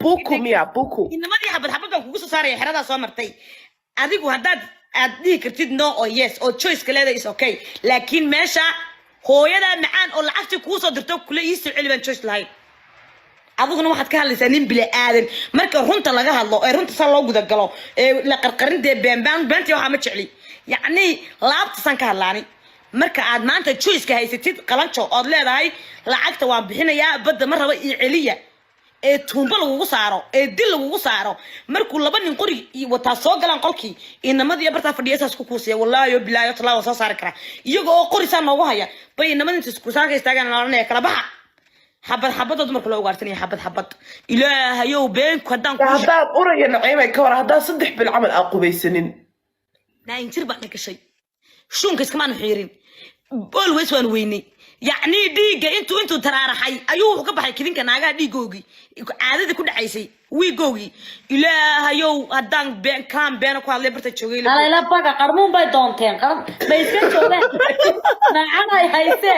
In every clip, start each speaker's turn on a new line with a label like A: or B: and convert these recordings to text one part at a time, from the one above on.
A: بوكو يا بوكو
B: إنما دي حبة كوكو صار يا حرادة صار مرتي أديكو هداد أديك كرتيد نو أو يس أو تشويس كلا is okay لكن ماشى هو يدا معان أو العكس كوسو درتو كل يستوعب علبان تشويس لهاي أظن واحد كان لسانين بلا آذن مركا رنت لقاها الله رنت صار الله جد قالوا لقرقرين ده بنتي وحامد شعلي يعني لعبت سانكها لاني marka aad maanta choice ka haysatid qalanjo ood leedahay lacagta waan bixinayaa badda mar raba celiya ee tuumba lagu saaro ee dil lagu saaro markuu laba nin qori wata soo galaan qolkii inamadii barta fadhiyasaas ku kuusay wallahi billahi talaa soo saar kara iyagoo qorisan noogu haya bay inamadii isku saarka istaagan laaranay kala baxa xabad marka loo ugaarsanay xabad ilaahayow been ku hadaan ku
A: hadaan uraya naciimay ka war hadaan saddex bil amal aqobaysanin
B: naayin jir baan ka shay shunka iskama xiirin always waan weynay يعني ديجا انتو ترارحي ايوه كبحي كدينكا ناغا ديغوغي عادده ku dhacaysay wiigoogi ilaaha yow hadaan been kan been ku hadlay barta joogay
C: la baga qarmuun bay doonteen qarm bay iska joogeen nacanay hayse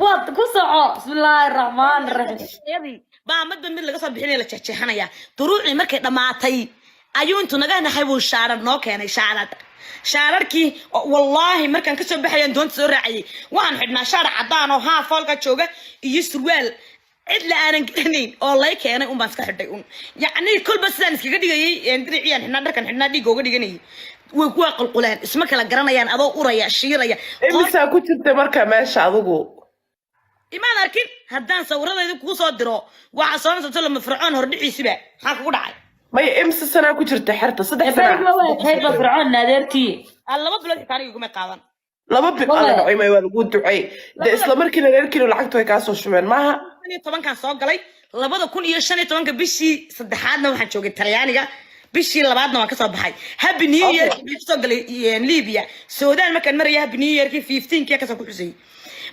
C: wad ku soco bismillaahir rahmaanir rahiim
B: baa madba mid laga soo bixinay la jeexjeexanaya duruuci markay dhamaatay ayuu intu naga naxay buu shaarad noo keenay shaararkii wallahi markaan ka soo baxayaan doonta soo raacay waxaan xidhnaa shaar cadaan oo haa foolka jooga iyo surwaal cid la aanan garanayn oo lay keenay baan iska xidhay yacni kulba sidaan iskaga dhigayay diriciyaan xidhnaa dharkan xidhnaa dhiig ooga dhiganayay way kuwa qulquleen isma kala garanayaan adoo uraya shiiraya
A: imisaa ku jirta marka meesha adigu
B: imaan arkin haddaan sawiradeeda kugu soo diro waxa soo nasato lama fircoon hordhiciisiba maxaa kugu dhacay
A: ماي امس سنه كنت حرت صدق
C: سنه هيبه فرعون نادرتي
B: لما بلاد كانوا ما قادن
A: لما بقى انا ما waa ducay de isla markii reerkiina lacagtu ay ka soo shubeen maaha
B: 10 kan soo galay 2015 bishii saddexaadna waxaan joogay Talyaaniga bishii labaadna waan ka soo baxay happy new year kii soo galay Liibiya Suudaan markaan maray happy new year kii 15 kii ka soo ku xusay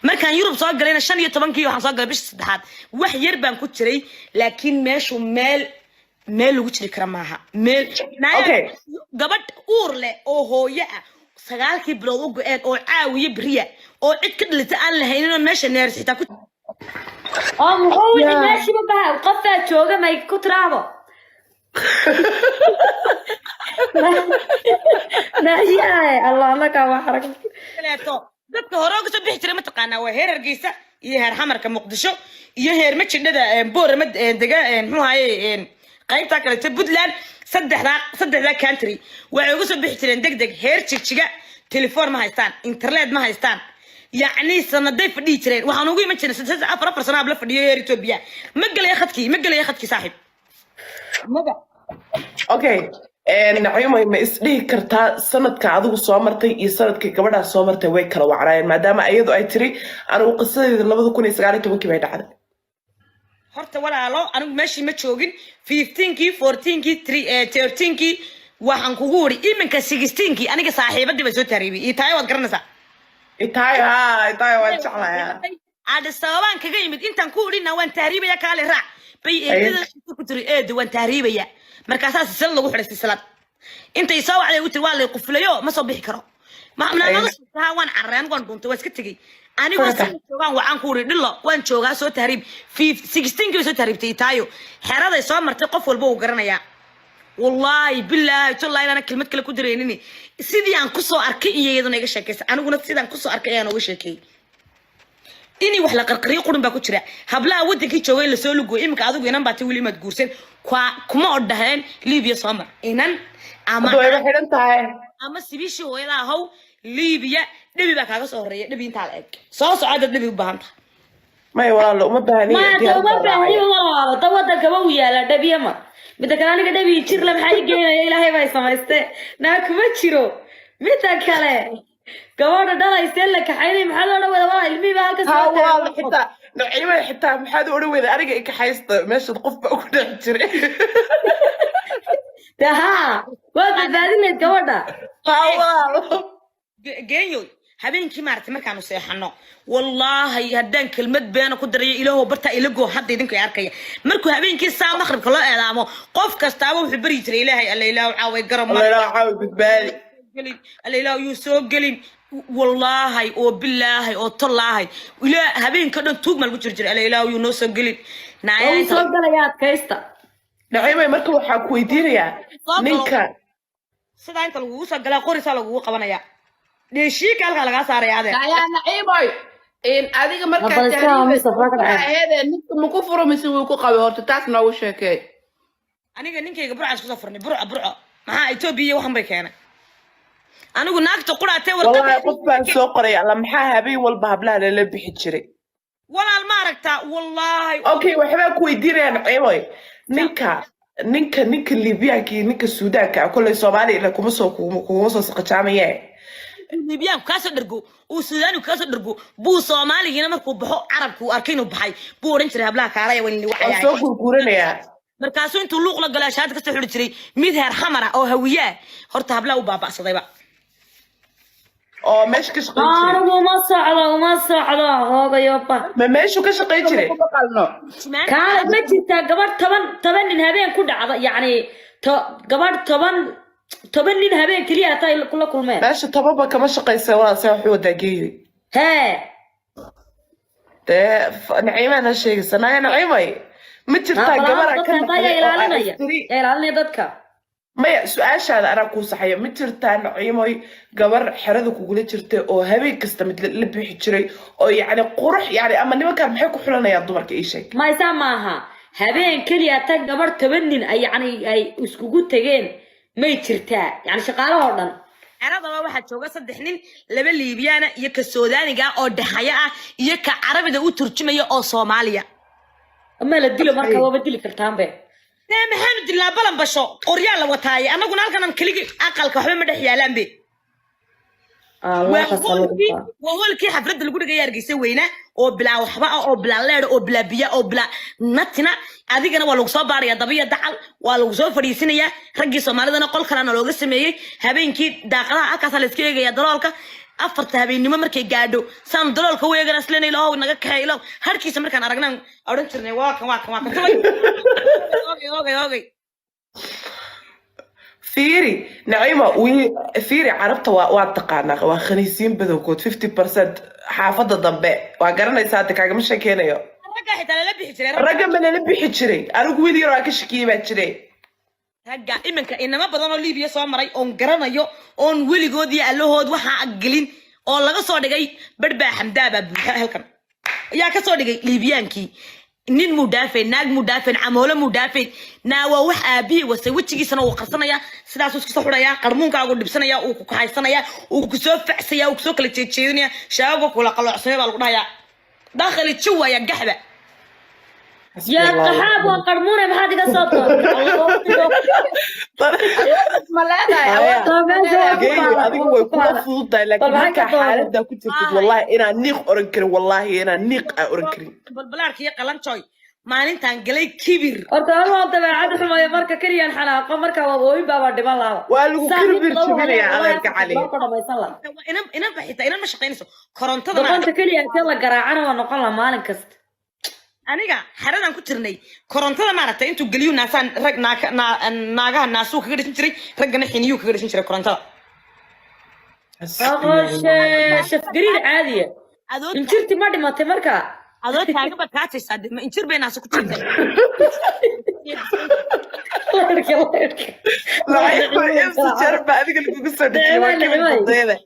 B: markaan Yurub soo galayna 15 kii waxaan soo galay bishii saddexaad wax yar baan ku jiray laakiin meeshu meel lagu jiri kara maaha meel gabadh uur leh oo hooyo ah sagaalkii bilood u go'een oo caawiye bariya oo cid ka dhalata aan lahayn oo meesha neers xitaa ku
C: muxuu wixii meeshii ma baha qofka jooga may ku tiraado naayaay allah laka wax
B: leeto dadka hore uga soo bixi jiray ma taqaanaa waa heer Hargeysa iyo heer Xamarka Muqdisho iyo heer Majidada Boorama dega muxuu haye qaybta kale Puntland saddexda country waxay ugu soo bixi jireen degdeg heer jigjiga telefoon ma haystaan internet ma haystaan yacni sanaday fadhi jireen waxaan ugu iman jiray 4 sano abla fadhiyo heer Ethiopia ma galay khadkii saaxib maga
A: okay naciimay ma isdhihi kartaa sanadka adigu soo martay iyo sanadkii gabadha soo martay way kala wacrayeen maadaama ayadu ay tiri anigu qisadeeda 2019 bay dhacday
B: horta walaalo anigu meeshii ma joogin 15kii 14kii 13kii waxaan kugu wari iminka 16kii aniga saaxiibadii ba soo taariibay itaay waad garanaysaa itaay waa jeclahay aad sababaan kaga yimid intaan ku wurina waan taariibaya kaale raac bay eedada ku tiri waan taariibaya markaasaas sal lagu xidhay silad intay soo wacday u tiri waa la quflayo ma soo bixi karo ma amnaanada waan carreen waan dhuntay waa iska tagay anigu joogan waxaan ku wuri dhilo waan joogaa soo taariib 16kii soo taariibtay taayo xeraday soo martay qof walba uu garanaya wallahi billahi tallahi ana kelmad kale ku direynini sidii aan ku soo arkay iyaduna iga sheekaysan aniguna sidaan ku soo arkay ayaan uga sheekay ini wax la qarqariyo qudun baa ku jira hablaha wadankii joogay la soo lugo imka adigu inan baatay wali maad guursan kuma odhahen Liibiya Soomar inan ama sibishi hooyada haw Liibiya dhabi baa kaaga soo horeeya dhabi inta la eg soo socda dhabi u baahan tahay
A: may walaalo uma baahniyo
C: ma baahniyo walaalo dawada gaba u yaala dhabiya ma mid kale aniga dhabi jir la maxay geeyay ilaahay bay samaystay naa kuma jiro mid kale gabadha dhalaysay la kaxaynay maxaa loo dhawaada waa ilmi baa halka soo
A: taagay xitaa naciimay xitaa maxaad u dhaweeyay aniga ka xaysta meesha qof baa ugu dhex jiray
C: daha waa badbaadinay gabadha
B: geeyo habeenkii maartay markaan u seexano wallahi haddaan kelmad been ku daray ilaahu barta ilago hadda idinku arkaya markuu habeenkii saa maqribka loo eedaamo qof kastaaba wuxuu bari jiray ilaahay ilaahu caaway garam
A: ilaahu caaway badbaadi
B: ilaahu yuu soo gelin wallahi oo billahi oo tallahi ilaa habeenka dhan tuug mal ku jiray ilaahu yuu noo soo gelin
C: naayay soo galayaad kaysta
A: نعيمة مركب waxaa ku weydiinaya ninka
B: sida inta lagu soo galaa qorisa lagu qabanaya dheeshiika halka laga saaraya adeer
D: يا نعيمة إن أديك مركز هذا نك مكفر مسوي كقبي هرتاس نوش هيك
B: aniga ninkayga burca isku safarnay burco maxaa Itoobiya waxan bay keenay anigu naagta quraatay
A: والله qof baan soo qoray alla maxaa habeen walba hablaha la bixi jiray
B: walaal ma aragtaa wallahi
A: okay waxba ku weydiinaya Nacimo ninka Liibiyaanka ninka Suudaanka kulay Soomaaliya kuma soo saqajaamaya
B: Liibiyaanku ka soo dhargo oo Suudaanku ka soo dhargo buu Soomaaliyiina markuu baxo Carabku arkay inuu baxay buu oran jiray hablaha kaalaya wali waxay
A: soo gurguranaya
B: markaasuu intuu luuq la galay shaad ka soo xiri jiray mid heer xamara oo hawiya horta hablaha u baabacsadayba
A: oo meesha ka shaqeyn jiray
C: uma socdo hoogayoba
A: ma meesha ka shaqeyn jiray
C: kaale ma jirtaa gabadh toban nin habeen ku dhacda yacni gabadh toban nin habeen keliya hataa la kulmeen
A: meesha tobanba kama shaqeysa waa saa wax wada geeyay
C: hee
A: Naciimana sheegaysanaya Nacimay ma jirtaa gabar ka
C: ilaalinaya dadka
A: maya su'aashaada anaa ku saxaya ma jirtaa Nacimoy gabar xerada kugula jirtay oo habeen kasta mid la bixi jiray oo yacni qurux yacni ama nimankan maxay ku xulanayaan dumarka ii sheeg
C: ma isa maaha habeen keliya tag gabar 10 nin ay yacni ay iskugu tageen may jirtaa yacni shaqaalahoo dhan
B: Arada waxa jooga 3 nin laba Liibiyaana iyo ka Suudaaniga oo dhaxaya ah iyo ka Carabida u turjumaya oo Soomaaliya
C: ama la dilo marka waa dili kartaan be
B: maxaanu dilaa balan basho qoryaa la wataay anaguna halkan kaligi aqalka waxba ma dhex yaalaan be وهولكي حفرد اللي قولك يارجيسي وينا أو بلا وحبا أو بلا لير أو بلا بيا أو بلا نتنا هذيك أنا والله صبار يا ضبية دعل والله صوف فريسينيا رجع سومالي ده نقول خلنا لو قسم إيه هبين كي داخلها أكثر لسكية يا دلالك أفرت هبين نمر كي قادو سام دلالك هو يجلس لنا إله ونجك هايله هر كي سمر كان أرجعنا أورنترني واك أوكي
A: فيري نعيمة فيري عرفت واتقانا وخنيسين بدوكود 50% حافظة ضباء وقرنا يساعدك عقم شكينا يو رقا من لبي حجري أنا قويلي راك شكي باتشري
B: هجا إمنك إنما بدنا ليبيا صامري أون قرنا يو أون ويلي جودي قال له هاد وحنا أجلين أو لقى صار جاي بربع حمدابة بهالكم يا كصار جاي ليبيانكي نين مدافع ناق مدافع عمولة مدافع ناوا وح أبي وسويتشي سنة وقصنا سداسوس كسحورة يا قرمون كأقول بسنة يا وكحي سنة يا وكسوف فحسيا وكسوك اللي تشيلني شابك ولا قلع سنة بالقنا يا داخل تشوى يا جحبة
C: يا قحاب وقرمونة بهذه الصوت
A: هذيك ويكون فوضى لكن هكا حالة دا كنت والله أنا نيق أورنكري والله أنا نيق أورنكري
B: بالبلارك يا قلم شوي ما أنت عنقلي كبير
C: أرتاح أنت بعد حما يمرك كريان حنا مرك وابوي بابا دماغه
A: والو كبير تبيني يا عليك علي
B: أنا بحيت أنا مش قينسو كرنت
C: ده أنت كريان كلا جراعنا ونقلنا مالك كست
B: aniga xaradan ku jirnay korontada maaragtay intuu galiyo naasan rag naagaha naasu kaga dhisin jiray ragana xiniyo kaga dhisin jiray korontada
C: شف قرير عادية انجرتي ما دمتي مركا
B: adoo taaga ba ka tirsaad ma injir bay naasu ku jirtay
A: لا يمس جرب هذيك اللي كوكو سودي ما كمل ضيبه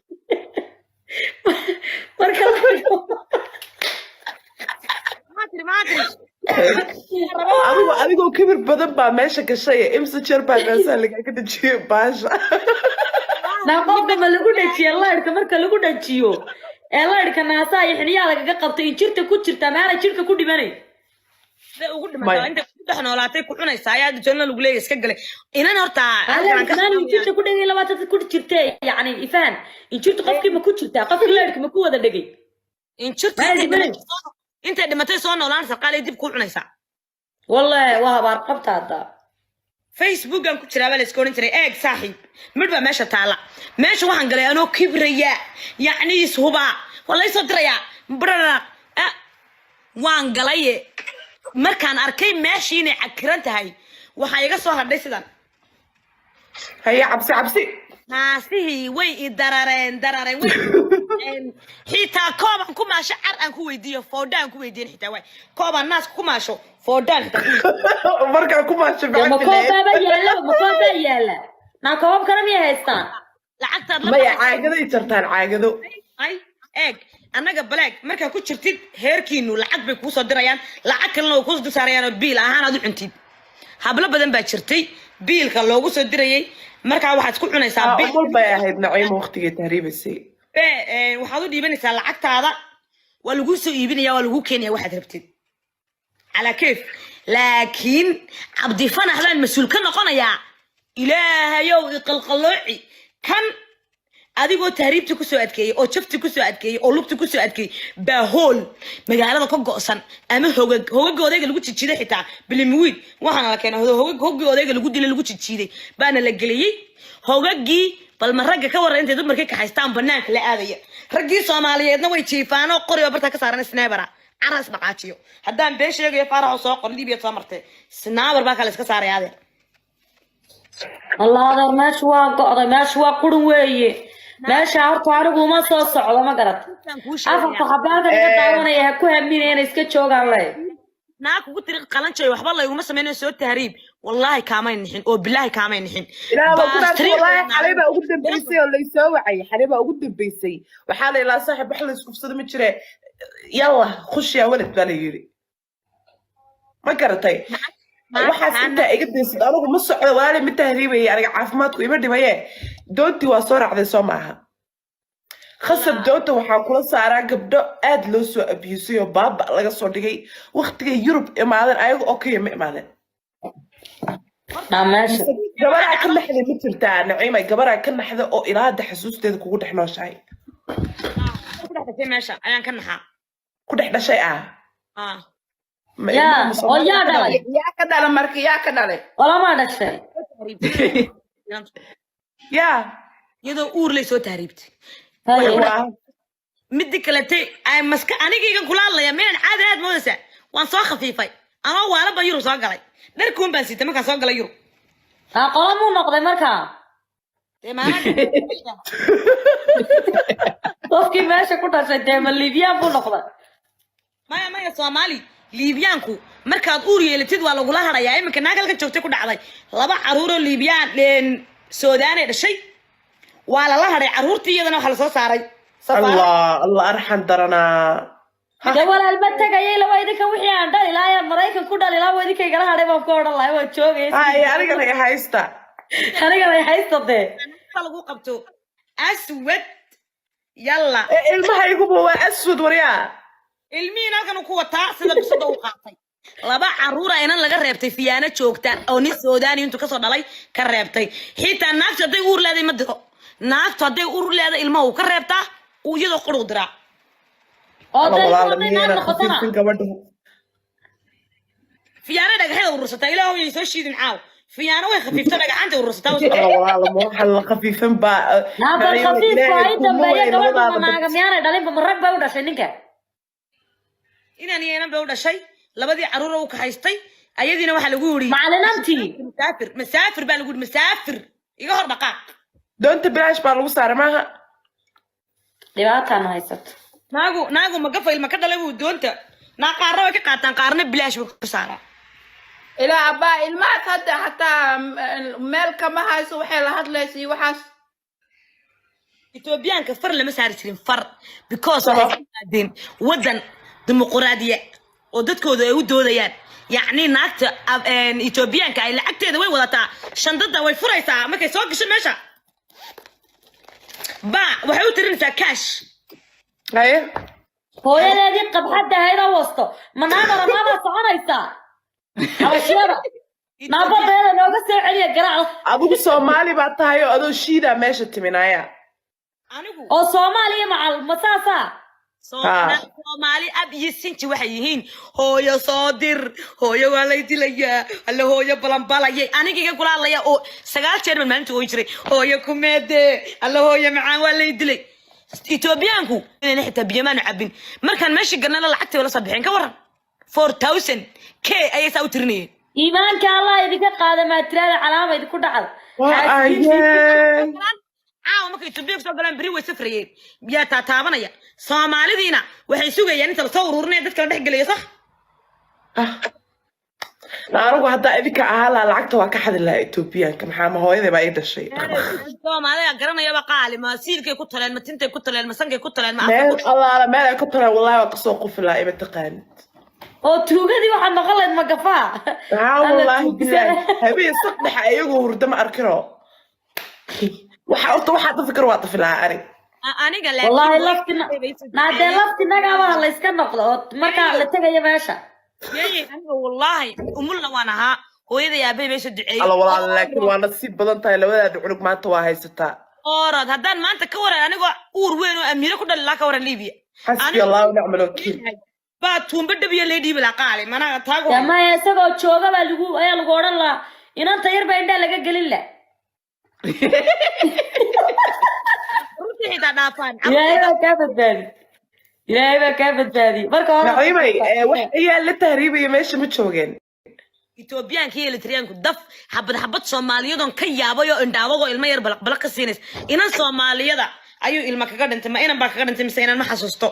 C: مركا
A: adigoo kibir badan baa meesha gashay imsa jeer baa meesha laga dhajiyo baasha
C: qofka ma lagu dhajiyo laydhka marka lagu dhajiyo ee laydhka naasaa iyo xiniyaa lagaga qabtay jirta ku jirta meela jirka ku dhimanay
B: ugu dhimanay inta ku dhex noolaatay ku cunaysaa ayaa janna lagu leeyahay iska galay inan horta
C: jirta ku dhagay labaatan ku jirtay yani ifaan jirta qofkii ma ku jirtaa qofkii laydhka ma ku wada dhagay انت دمتي سو نولان سقالي ديب كو cunaysa والله وهبار qabtaada
B: Facebook aan ku jiraa bal iska oran jiray eeg saaxiib midba meesha taala meesha waxaan galay anoo kibraya yaani ishuba wallahi soo diraya brara waan galay markaan arkay meeshii inay cakiran tahay waxa iga soo hadhay sidan
A: هيا عبسي
B: naasihii way i darareen way xitaa koobaan ku maasho car aan ku weydiiyo foodhaan ku weydiin xitaa waay koobaan naas ku maasho foodhaan xitaa
A: markaa ku maasho
C: makoobaa yaala naa koobab kale miyay haystaan
B: lacagtaad
A: maya caagaday jartaan caagado
B: ay eeg annaga balaag markaa ku jirtid heerkiinu lacag bay kuu soo dirayaan lacag kalena way kuu saarayaan oo biil ahaan aad u cuntid hablo badan baa jirtay biilka loogu soo dirayay markaa waxaad ku cunaysaa
A: biil bay ahayd naciimo waqtigii tahriibaysay
B: waxaad u dhiibanaysaa lacagtaada waa lagu soo iibinaya waa lagu keenaya waxaad rabtid calaa kayf laakiin cabdi fanax baan mas-uul ka noqonayaa ilaahayow iqalqalooci kan adigoo tahriibti kusoo adkeeyey oo jafti kusoo adkeeyey oo lugti kusoo adkeeyey baa hool magaalada ka go'san ama hogaga odayga lagu jijiiday xitaa bilimiwiid waxaana la keenay hogaga odayga lagu dilay lagu jijiiday baana la geliyey hogagii bal ma ragga ka warran intay dumarkii ka haystaan banaanka la aadaya raggii Soomaaliyeedna way jiifaano qori oo barta ka saaran sneebara caras dhaqaajiyo haddaan been sheegayo faarax soo qor liibiya soo martay snaabar baa kale iska saaraya adeer
C: الله هذا ماش واقع ماش واقع ويه ماش عارف عنه ما صار صعود ما قرأت أفهم صحابات اللي قدامنا يهكوا همين أنا إسكت شو قال لي
B: ناك قلت لك قلنا شيء وحب الله يقوم سمينا سوى التهريب والله كامين نحن أو بالله كامين نحن
A: لا بقولك والله حليبة أقول بيسي ولا يسوي عي حليبة أقول بيسي وحالي لا صاحب بحل يسكب صدق متشري يلا خش يا ولد بالي يري ما قرأتي waxaas inta iga daysid anigu ma socdo walaali mid tahriibay aniga caafimaadku ima dhimaye doontii waa soo raacday soo maaha khasab doonta waxaa kula saaraa gabdho aad loo soo abiyusay oo baaba laga soo dhigay waqtigay Yurub imaadeen ayaga oo kaya ma imaadeen gabaraa ka naxday ma jirtaa naciima gabaraa ka naxda oo ilaa hadda xasuusteeda kugu dhex nooshahay
B: meesha ayaan ka naxaa
A: ku dhex dhashay
C: يا ويا دالي
D: يا كدالة مركي يا كدالة
C: ولا ما دشة
A: يا
B: يدو أور لي سو تهريبتي مدي كلتي أي مسك أنا كي كل الله يا مين عاد مودسة وان صاخ خفيفة أنا وأنا بيرو صاقلي نركون بس تما كان صاقلي يرو
C: قلمو نقد مركا
B: تمام
C: طفكي ماشي كنت عشان تعمل ليبيا بو نقد
B: ما يا Soomaali liibiyaanku markaad uur yeelatid waa lagu la harayaa iminka naagalka joogtay ku dhacday laba caruur oo liibiyaan Suudaan ay dhashay waa la haray caruurtii iyadana waxa la soo saaray
A: Allah arxan darana
C: wala albatta ayay la weydika wixii aan dhalay ilaa Mareykan ku dhalay ilaa weydika igala haray baan ku oran lahay waa joogay
A: aniga la haysta
C: de
B: lagu qabto aswad yalla
A: ilmahaygu waa aswad wariyaa
B: ilmiina halkan ku wataa sida bisada u qaatay laba caruur aynan laga reebtay fiyaana joogta oo nin Suudaan intu ka soo dhalay ka reebtay xitaa naagta haday uur leeday ma diro naagta haday uur leeday ilmaha uu ka reebtaa uu iyadoo qoro dira
C: oo dadka noqotana
B: fiyaana dhagaxda urursata ilaahu ay soo shiidin caaw fiyaana way khafiifta dhagaxanta urursata
A: walaal ma waxa la khafiifan ba
C: naaba khafiif way dambeeyay gabadha maaga miyaana dhalin ba rag bay u dhashay ninka
B: inaan yeelan bay u dhashay labadii caruur oo ka haystay ayadiina waxa lagu yiri
C: macallinanti
B: masaafir baa lagu yiri masaafir iga hor dhaqaaq
A: doonta bilaash baa lagu saaray maaha
C: dhibaataan haysato
B: naagu ma gafayl ma ka dhalay uu doonta naa qaarna way ka qaataan qaarna bilaash buu ku saaraa
D: ilaa abaa ilmaha hadda hataa meel kama hayso waxay la hadlaysay waxaas
B: Etoobiyaanka far lama saari jirin far because waxay qaadeen wadan dimuqraadiye oo dadkooda ay u doodayaan yacni naagta Etoobiyaanka ay lacagteeda way wadataa shandada way furaysaa markay soo gasho meesha ba waxay u tirinaysaa cash
A: haye
C: hooyadeedii qabxadda hayda wasto manaadara maada soconaysaa hawshiyada naabadeeda nooga soo celiya garaac
A: adigu Soomaali baa tahay oo adoo shiida meesha timinaya
B: anigu
C: oo Soomaaliya macal masaasa
B: Soomaali ab yisinti waxay yihiin hooyo soo dir hooyo waa la dilayaa alla hooyo balanbalayay aniga iga gulaalaya oo 9 jeer maalintii oo jiray hooyo kumeede alla hooyo macaan waa la dilay Etoobiyaanku inay xitaa biyamaan cabin markaan meeshii ganala lacagtii wala sabixin ka waran 4000 k ayay saa u tirinayeen
C: iimaanka Allah idinka qaada ma tirada calaamad ku dhacdo
B: caawa markay Itoobiya soo galaan bari way safrayeen biyaa taabanaya Soomaalidiina waxay sugayaan inta la soo ururinay dadka la dhexgeliyo sax
A: anigu haddaa idinka ahaa laa lacagta waa ka xadi lahaa Etoobiyaanka maxaa ma hooyaday baa ii dhashay
B: Soomaaliya garanayaba qaali ma siilkay ku taleen ma tintay ku taleen ma sankay ku taleen ma
A: meel allaala meel ay ku taleen wallahi waa kasoo qofi lahaa ima taqaanid
C: oo tuugadii waxaad noqon lahayd magafaa
A: wallaahi bilaahi habeen saddex ayagoo hurda ma arkino waxaa tafikir waa tafi lahaa arig
B: aniga
C: wallahi naadee laftinaagaaba la iska noqdo oo markaa la tegayo meesha
B: aniga wallahi umulna waan ahaa hooyaday aabay meesha duceeyay
A: alla walaal laakiin waa nasiib badan tahay labadaada cunug maanta waa haysataa
B: orad haddaan maanta ka waran anigoo uur weyn oo amiiro ku dhalilaa ka waran Liibiya
A: xasbi allah wa ni'mal wakiil
B: baa tuumba dhabiya lay dhiibi la qaali mana taago
C: ma isagoo jooga baa lagu oran la inanta yar baa indha laga gelin la
B: runtii xitaa dhaafaan
C: ilaahay baa kaa badbaadi marka hore
A: naciimay wax ayaa la tahriibaya meesha ma joogeen
B: Itoobiyaanka iyo Eritreanku daf xabad Soomaaliyadoon ka yaabay oo indhaawagoo ilmo yar balaq ka siinaysa inan Soomaaliyada ayuu ilma kaga dhintay ma inan baa kaga dhintay mise inan ma xasuusto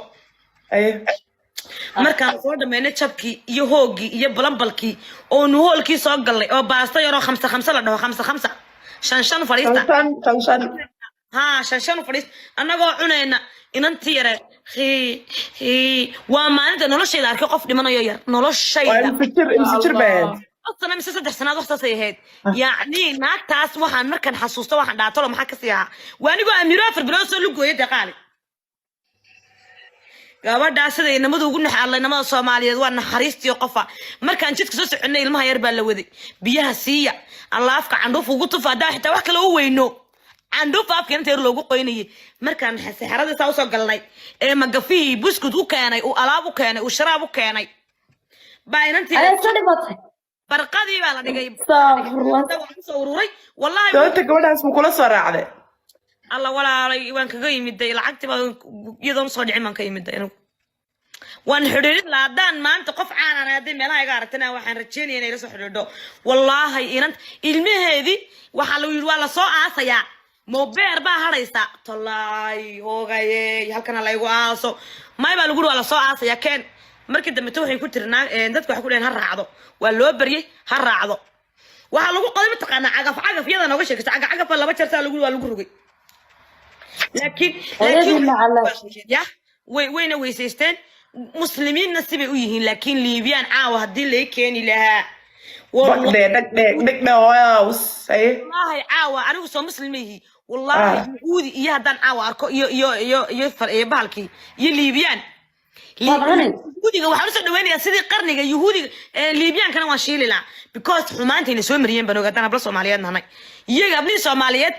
B: markaan soo dhameynay jabkii iyo hoogii iyo balambalkii oo nu hoolkii soo galay oo baasto yaroo 5 la dhaho 5 shan fariista ha shan fariist anagoo cunayna inantii yare waa maalinta noloshayda arkay qof dhimanayo yar noloshayda
A: imsijir baan
B: أصلاً مش 6 سنوات وقتها سيهاد يعني ناكتاس وحن مركن حسوسته وحن دعطله محاكا سيها وأنا جو أميرة في البلاصة اللي جوه يتقالي قابل داسة إنما دو قلنا حالله إنما صوماليا وأنا حريستي وقفة مركن جت كسوس عنا إلما يربى لودي بيها سيا الله أفكر عنده فوقته فدا حتى وحكي له وينه عنده فاف كان تير لوجو قيني مركن حس حرادة ساوسو قلني ما قفيه بسكوت وكاني وألعاب وكاني وشراب وكاني باين أنت برقدي ولا دقيق والله
A: أنت كمان اسمه كله صار عليه
B: الله ولا وين كقيم الدين العقد يضم صديع من قيم الدين وان حرير لا دان ما أنت قف عنا هذه ما أنا قارتنا وحن رجيني أنا رسول حرير والله إن أنت المهدي وحلو يروى لصاع عصيا مبير بهريسا طلعي هو جاي هل كان الله يقاسو ما يبغى يقولوا على صاع عصيا كان markii dambe waxay ku tirnaa dadku waxa ku leeyahay raacdo waa loo bariyay ha raacdo waxa lagu qaday mataqaana cagaf yada nooga sheegtay cagaf laba jeer taa waa lagu rugay laakiin ya wayna weysaysteen muslimiin nasibay u yihiin laakiin liibiyaan caawa hadii la keeni lahaa wallahi caawa anigu soo muslimeeyi wallahi yuudi iyo hadan caawa arko iyo bahalkii iyo liibiyaan يهودي وحنا سدوينيا سيدي قرنيga يهودي ليبيان كانوا شيلي لا because xumaantiina soo mariyeen bano gadana bal Soomaaliyeed nahay iyaga abni Soomaaliyeed